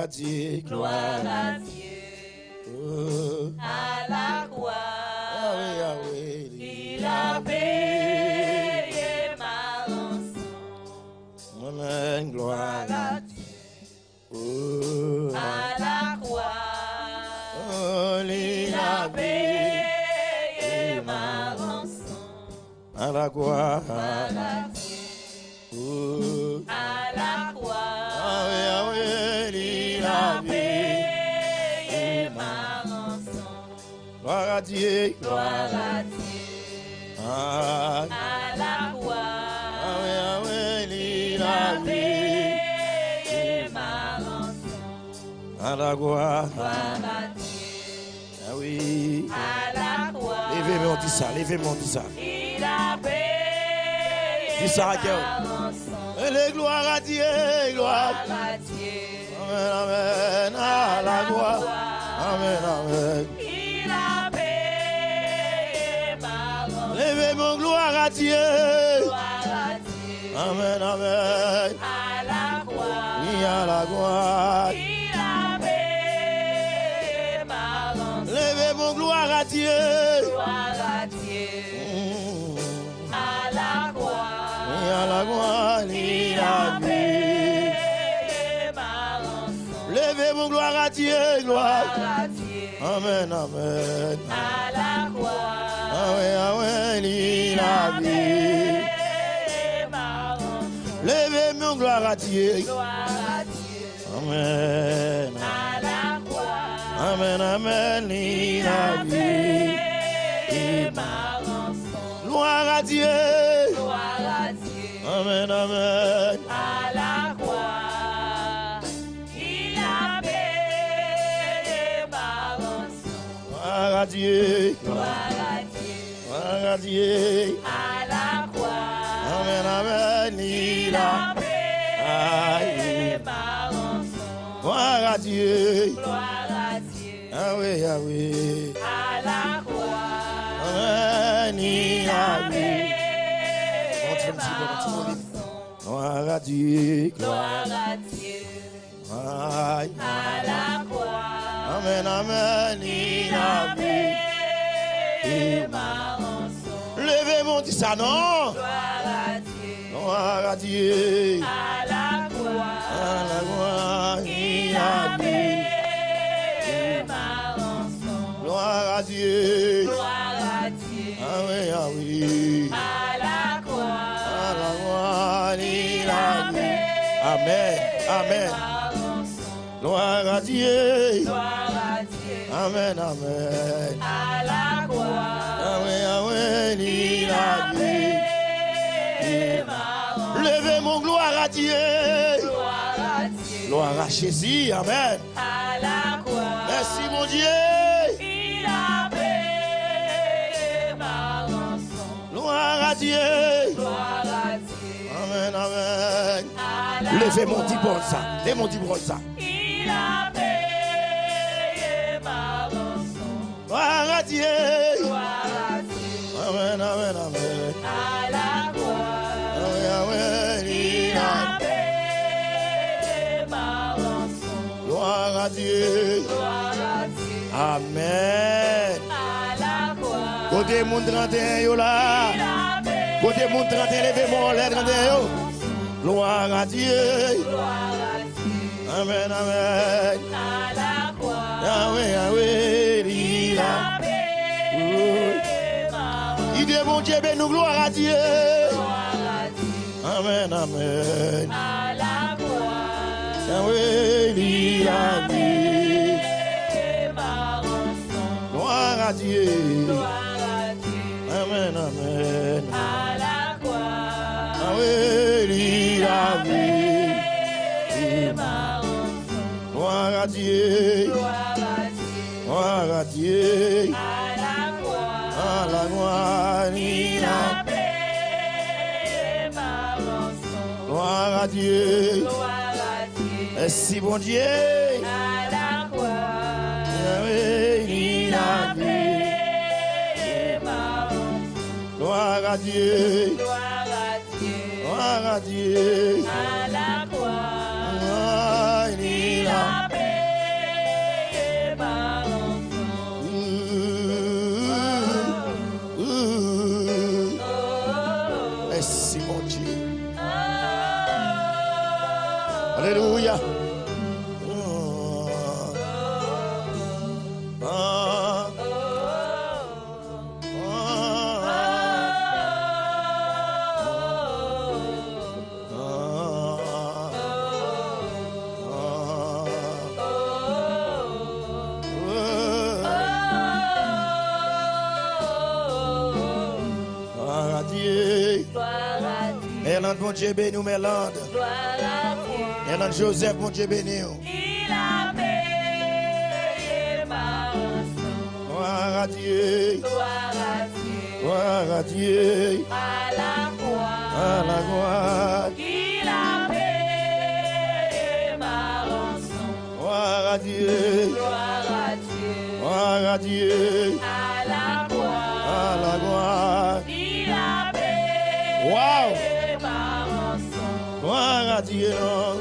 à Dieu, gloire à Dieu, à la croix, Yahweh, il a payé ma rançon. Amen, gloire à Dieu, à la croix, il a payé ma rançon. à la croix, à la croix, Yahweh, il a payé ma rançon. gloire à Dieu, Gloire à Dieu, à la croix, Yahweh, il a payé ma rançon. à la croix, Gloire à Dieu, ah oui, à la croix, levez-moi, on dit ça, levez-moi, on dit ça. il a payé Dis ça, ma Raquel. rançon. Et gloire à Dieu, gloire à Dieu, amen, amen, à la gloire, amen, amen. il a payé ma rançon. Levez mon gloire à Dieu, Gloire à Dieu, amen, amen. à la croix, Oui, à la gloire. il a payé ma rançon. Levez mon gloire à Dieu. Gloire à Dieu, à la croix, Oui, à la gloire, il a payé ma rançon. Levez mon gloire à Dieu, gloire. Gloire à Dieu, Amen, amen. à la croix, Ah oui, il a payé ma rançon. Levez mon gloire à Dieu. Gloire à Dieu, Amen. à la croix, Amen, amen, il a payé ma rançon. Gloire à Dieu. Gloire à Dieu, Amen, amen. à la croix, il a payé ma rançon. Gloire à Dieu. Gloire à Dieu, Gloire à Dieu. à la croix, Amen, amen, il a payé ma rançon. Gloire à Dieu. Gloire à Dieu, Ah oui, ah oui. à la croix, Amen, il a payé ma rançon. Gloire à Dieu. Gloire à Dieu, Aïe. à la croix, Amen, amen, il a payé ma rançon. Levez mon dit ça, non? Gloire à Dieu, Gloire à Dieu. à la croix, À la gloire, il a a payé ma rançon. Gloire à Dieu. Gloire à Dieu, Ah oui, ah oui. à la croix, À la gloire, il a a payé Amen, amen. ma rançon. Gloire à Dieu. Gloire à Dieu, Amen, amen. à la croix, Ah oui, il a payé ma rançon. Levez mon gloire à Dieu. Gloire à Dieu, Gloire à Jésus, amen. à la croix, Merci mon Dieu. il a payé ma rançon. Gloire à Dieu. Gloire à Dieu, Amen, amen. à la Levez mon croix, petit bon ça. Levez mon petit bon ça. il a payé ma rançon. Gloire à Dieu. Gloire à Dieu, Amen, amen, amen. à la croix, Ah oui, il il a a payé ma rançon. Gloire à Dieu. Gloire à Dieu, Amen. à la croix, Côté moun 31 yo il là. a payé Côté moun 31 levez mon les 31 yo. Gloire à Dieu. gloire à Dieu, Amen, amen. à la croix, Yahweh, il a il a payé ma rançon. Il dit mon Dieu, ben nous gloire à Dieu. Gloire à Dieu, Amen, amen. à la croix, Yahweh, il a payé ma rançon. Gloire à Dieu. Gloire à Dieu, Amen, amen. à la croix, Yahweh, il a payé ma rançon. Gloire à Dieu. Gloire à Dieu, Gloire à Dieu. à la croix, À la gloire, il il a a payé ma rançon. Gloire à Dieu. Gloire à Dieu, Merci, bon Dieu. à la croix, Yahweh, il il a a payé ma rançon. Gloire à Dieu. Gloire à Dieu, Gloire à Dieu. à la croix, Ah, il il a a payé ma rançon. Merci mon Dieu. Alléluia. Mélande, mon Dieu béni, Mélande. Mélande Joseph, mon Dieu béni. Il a payé ma rançon. Gloire à Dieu. Gloire à Dieu. Gloire à Dieu. À la croix. À la gloire. Il a payé ma rançon. Gloire à Dieu. Gloire à Dieu. Gloire à Dieu. À la croix. À la gloire. Il a payé Wow. ma rançon. Gloire à Dieu.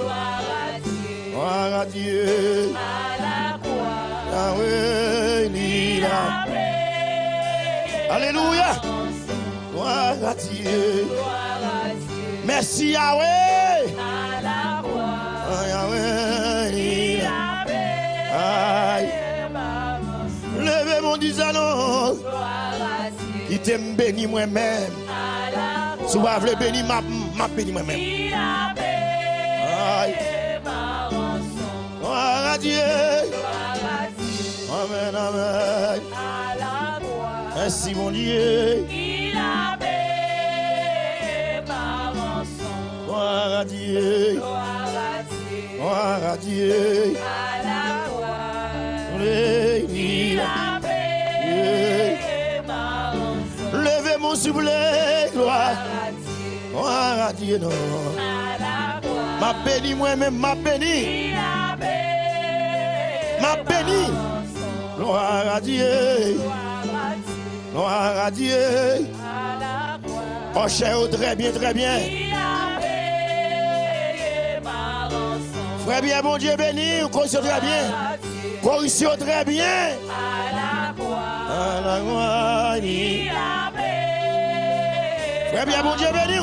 Gloire à Dieu. Gloire à Dieu. À la croix. Yahweh, il a. Payé Alléluia. ma rançon. Gloire à Dieu. Gloire à Dieu. Merci Yahweh. À la croix. Yahweh, il Il a. a Aïe. payé ma rançon. Levez mon disanon. Gloire à Dieu. Qui t'aime béni moi-même. À la Si vous croix. voulez bénir, m'a béni moi-même. Il a Aïe. payé ma rançon. Gloire à Dieu. Gloire à Dieu. Amen, amen. À la croix. Merci mon Dieu. Il a payé ma rançon. Gloire à Dieu. Gloire à Dieu. Gloire à Dieu. À la croix. Il Il a. a payé ma rançon. Levez mon soufflet. Gloire. Gloire à Dieu. Gloire à Dieu. Non. À la croix. M'a béni moi-même. M'a béni. Il a payé M'a béni. rançon. Gloire à Dieu. Gloire à Dieu. Gloire à Dieu. À la croix. Oh, cher, très bien, très bien. Il a payé ma rançon. Très bien, mon Dieu béni. Corruption très bien. À Dieu. Corruption très bien. À la croix. À la gloire. Il a payé. Très bien, mon Dieu béni.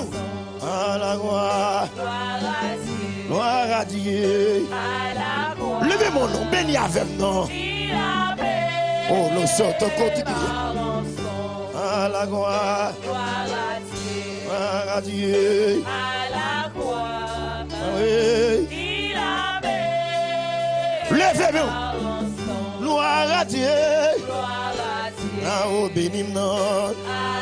À la gloire. Gloire à Dieu. Gloire à Dieu. À la croix. Levez mon nom, béni avec nous. Il a payé Oh, le sort de côté. ma rançon. À la gloire. Gloire à Dieu. Gloire à Dieu. À la croix. Oui. Il a payé Levez-vous. ma rançon. Gloire à Dieu. Gloire à Dieu. Ah, oh, béni non. À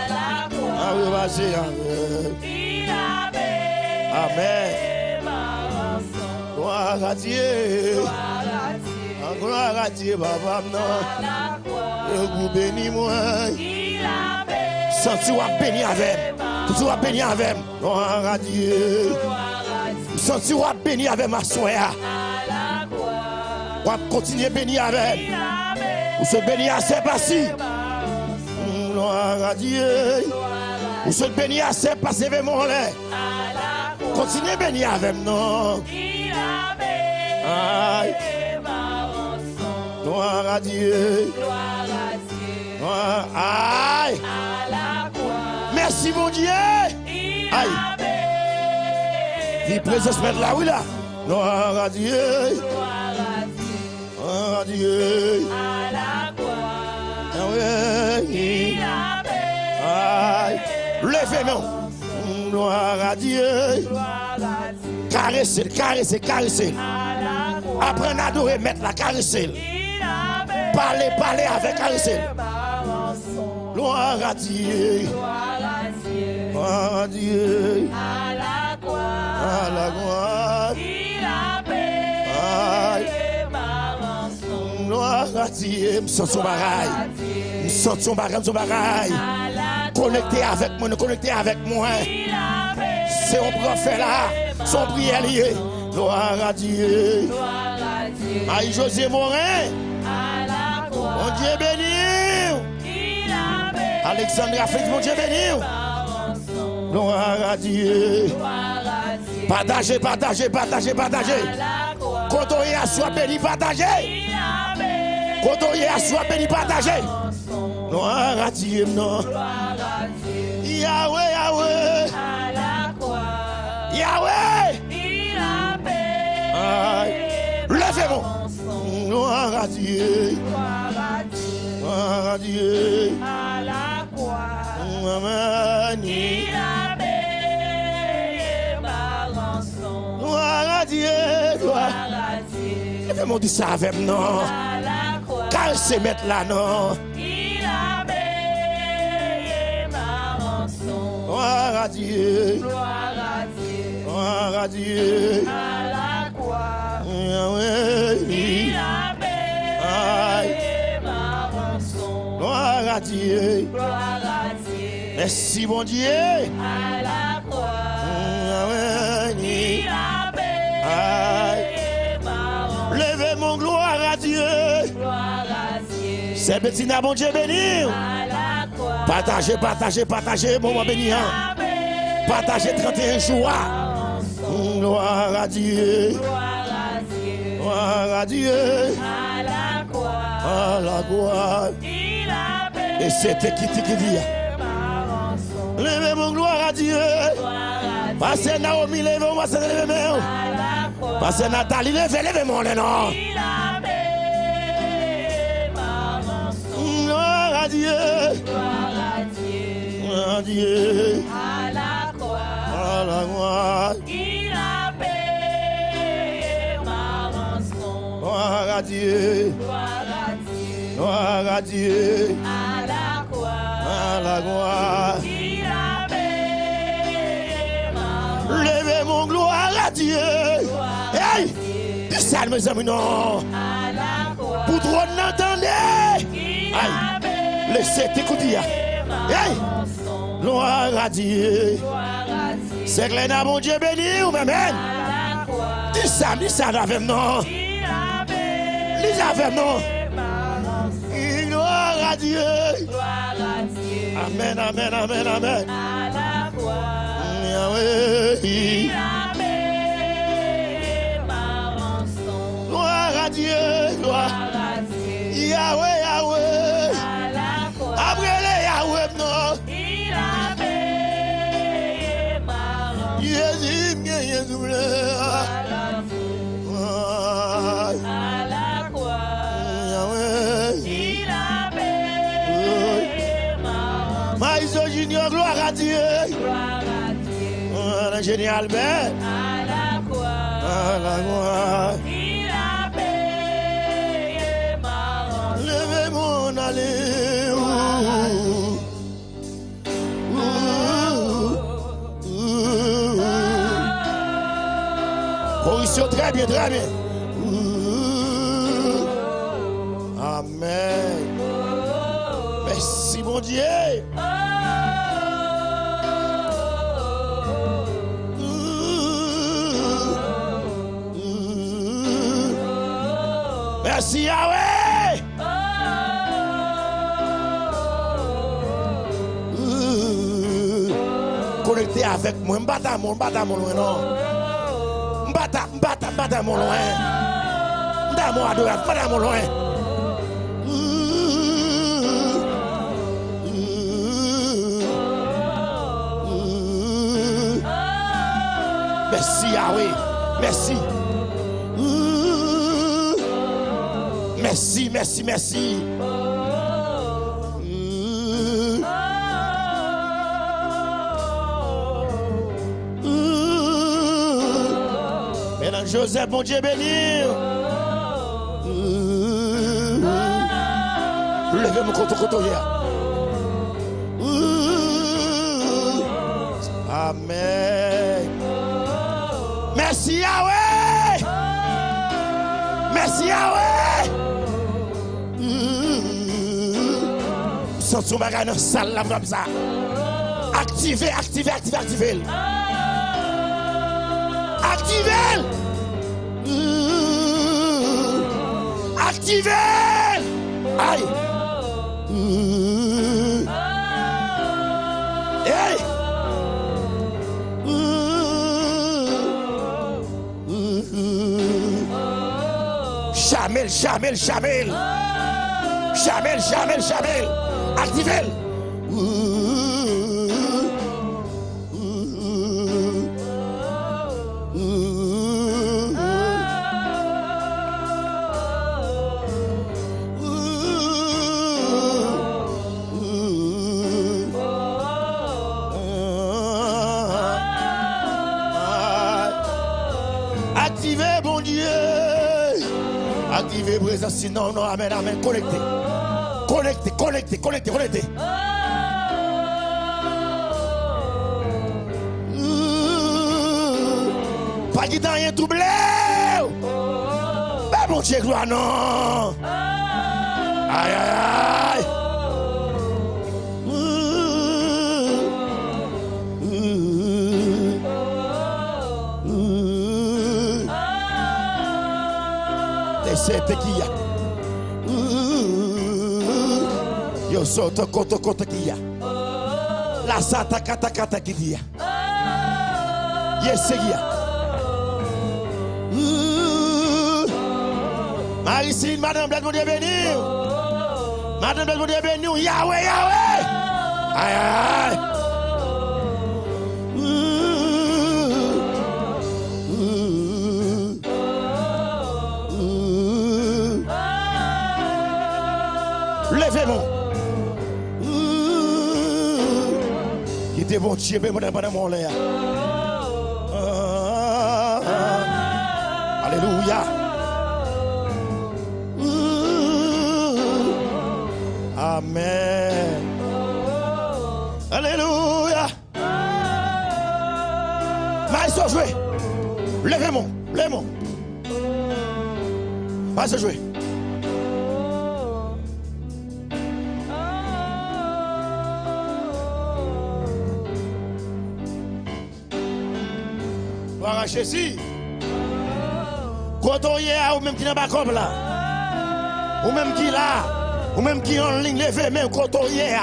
la croix. Ah, oui, vas-y, amen. Il a payé Amen. ma rançon. Gloire à Dieu. Gloire à Dieu. Ah, gloire à Dieu, papa, non. À la croix. Et vous bénis moi. Il a payé Senti-moi béni avec. Senti-moi béni avec. Gloire à Dieu. gloire à Dieu. Senti-moi béni avec ma soeur. À la croix. On va continuer béni avec. Il a payé Vous se béni assez passé. ma rançon. Gloire à Dieu. Gloire à Vous se béni assez passé avec mon lait. À la croix. Continuez béni avec non. Il a payé Aïe. ma rançon. Gloire à Dieu. Gloire à Dieu. Gloire. Aïe. À la croix. Merci mon Dieu. Il Aïe. a payé Vive présence mettre là, oui là. Gloire à Dieu. gloire à Dieu. Gloire à Dieu. À la croix. Ah ouais. Il a Aïe. payé Levez-moi. Gloire à Dieu. gloire à Dieu. Caressez, caressez, caressez. À la croix. Apprenez à adorer, mettre la caressez. Il a payé Parlez, parlez avec caressez. ma rançon. Gloire à Dieu. Gloire à Dieu. Gloire à Dieu. À la croix. À la gloire. Il a payé ma rançon. Gloire à Dieu. Me sens son bagaille. Me sens son bagaille, son bagaille. À la croix. Connecté avec moi, connecté avec moi. Il a payé C'est un prophète là. Son prière lié. Gloire à Dieu. gloire à Dieu. Aïe José Morin. À la croix. Mon Dieu béni. Il a payé Alexandre Félix, mon Dieu béni. ma rançon. Gloire à Dieu. Gloire à Dieu. Partagez, partagez, partagez, partagez. À la croix. Quand on y a soit béni, partagez. Il a payé Quand on y a soit béni partagé. Gloire à Dieu, non. Yahweh, Yahweh. À la croix, Yahweh. il a payé. Levez-moi. Gloire à Dieu. Gloire à Dieu. Gloire à Dieu. À la croix, Amen. il a payé ma rançon. Gloire à Dieu. Gloire. Gloire à Dieu. Levez-moi dit ça avec non. À la croix, Car c'est mettre là, non. il a payé ma rançon. Gloire à Dieu. Gloire à Dieu. Gloire à Dieu. À la croix, Yahweh. il a payé ma rançon. Gloire à Dieu. Gloire à Dieu. Merci, bon Dieu. À la croix, Yahweh. il a payé ma rançon. Levez mon gloire à Dieu. Gloire à Dieu. C'est Bettina, bon Dieu béni. À la croix, Partagez, partagez, partagez, moment béni. il a payé Partagez 31 jours. ma rançon. Gloire à Dieu. Gloire à Dieu. Gloire à Dieu. À la croix, À la gloire. il a payé Et c'était qui dit. ma rançon. Levez mon gloire à Dieu. Gloire à Dieu. Passez Naomi, levez-moi, passez levez-moi. À la croix, Passez Nathalie, levez-moi, non. il a payé ma rançon. Gloire à Dieu. Gloire à Dieu. Gloire à Dieu. À la croix, À la gloire. il a payé ma rançon. Gloire à Dieu. Gloire à Dieu. Gloire à Dieu. À la croix, À la gloire. il a payé ma rançon. Levez mon gloire à Dieu. Hey! Dis ça, mes amis, non. À la croix, Pour trop n'entendez. il Aïe. a payé Laissez t'écouter. ma Hey! rançon. Gloire à Dieu. Gloire à Dieu. C'est que mon Dieu béni ou même. À la croix, Dis ça avec non. il a payé Dis ça avec non. ma rançon. Gloire à Dieu. Gloire à Dieu. Amen, amen, amen, amen. À la croix, Yahweh. il a payé ma rançon. Gloire à Dieu. Gloire. Gloire à Dieu. Yahweh, Yahweh. À la croix, Après les Yahweh, non. il a payé ma rançon. Jésus, bien, Jésus, À la croix, à la croix, Yahweh. il a payé ma rançon. Maïso Junior, gloire à Dieu. Gloire à Dieu. L'ingénieur Albert. À la croix, À la gloire. il a payé ma rançon. Levez mon allée. Correction, très bien, très bien. Amen. Merci, mon Dieu. Merci, Yahweh. Connecté avec moi, m'bata mon loin, non. M'bata mon loin. M'bata mon adorateur, m'bata mon loin. Merci, Yahweh. Merci. Merci, merci, merci. Mesdames, Joseph, mon Dieu béni. Levez mon côté hier. Amen. Merci Yahweh. Merci Yahweh. Sens-tu bagage dans la salle là comme ça. Activez. Activez. Activez. Aïe. Hey. Chamel. Jamel, Jamel, Jamel. Activez-le. Activez, bon Dieu. Activez présence. Sinon, non, amen, amen. Connectez. Connectez, connectez, connectez, connectez. Pas qu'il rien troublé. Mais mon Dieu, gloire, non. Aïe, aïe, aïe. Laissez-te qui y a. Yo soto koto koto qui y a. La sata kata kata qui y a. Yes, qui y a. Marie-Céline, Madame Blaise, mon Dieu béni. Madame Blaise, mon Dieu béni. Yahweh, Yahweh. Aïe, aïe. Levez-moi. Qui était bon Dieu, mais mon mon l'air. Alléluia. Amen. Alléluia. Maïs, jouez. Levez-moi. Levez-moi. Maïs, jouez. Arracher si. Quand on y est, ou même qui n'a pas comme là. Ou même qui là. Ou même qui en ligne levé, même quand on y est.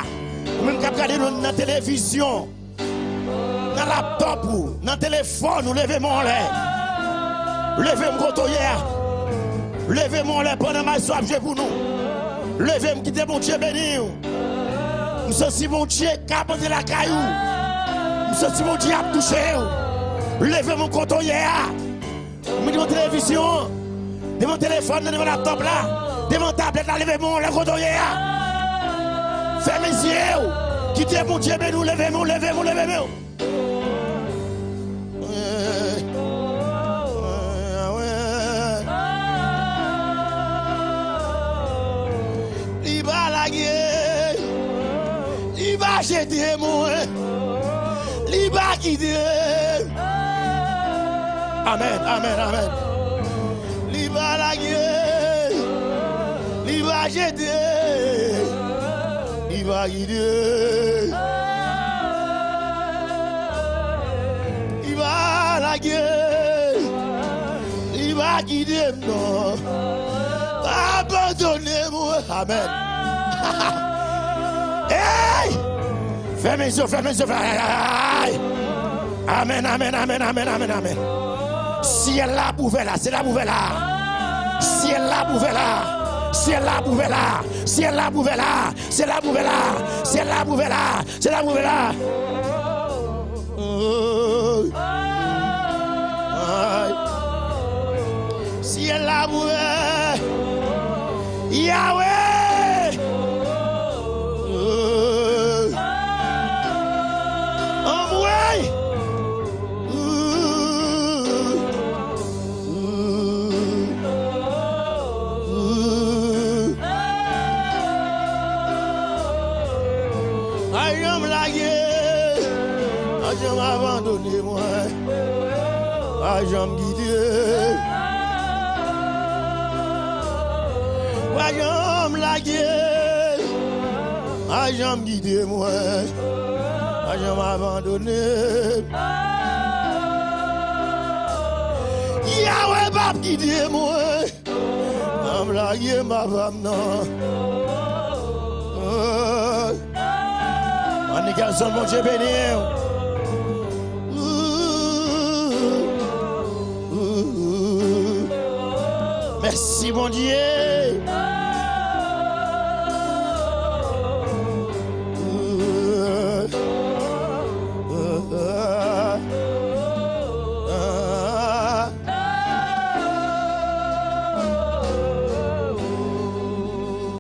Ou même qui a regardé dans la télévision. Dans la laptop ou dans le téléphone, ou levez mon lait. Levez-moi quand on y est. Levez-moi lait pendant ma soif, j'ai pour nous. Levez-moi qui était mon Dieu béni. Nous sommes si mon Dieu capoté la caillou. Nous sommes si mon Dieu a touché. Levez mon compte hier. Vous devant la télévision, devant le téléphone, devant la laptop là, devant la tablette là, levez mon compte hier. Fermez les yeux. Quittez mon Dieu, mais nous levez-moi, levez-moi, levez-moi. Il va la guerre. Il va jeter moi. Il va quitter. Amen, amen, amen. Il va la guerre, il va jeter, il va guider. Il va la guerre, il va guider, non. Abandonnez-moi, amen. Hey! Fermez les yeux, fermez les yeux, amen, amen, amen, amen, amen, amen. Si elle l'a bouvé là, c'est la bouvé là. Si elle l'a bouvé là, si elle l'a bouvé là, si elle l'a bouvé là, c'est la bouvé là, si elle l'a bouvé là, c'est la bouvé là. Si elle l'a bouvé, Yahweh. Abandonnez-moi, j'aime guider, j'aime la guerre, j'aime guider moi, j'aime abandonner. Yahweh va guider moi, j'aime la guerre ma femme non. On est garçon mon Dieu béni. Merci mon Dieu.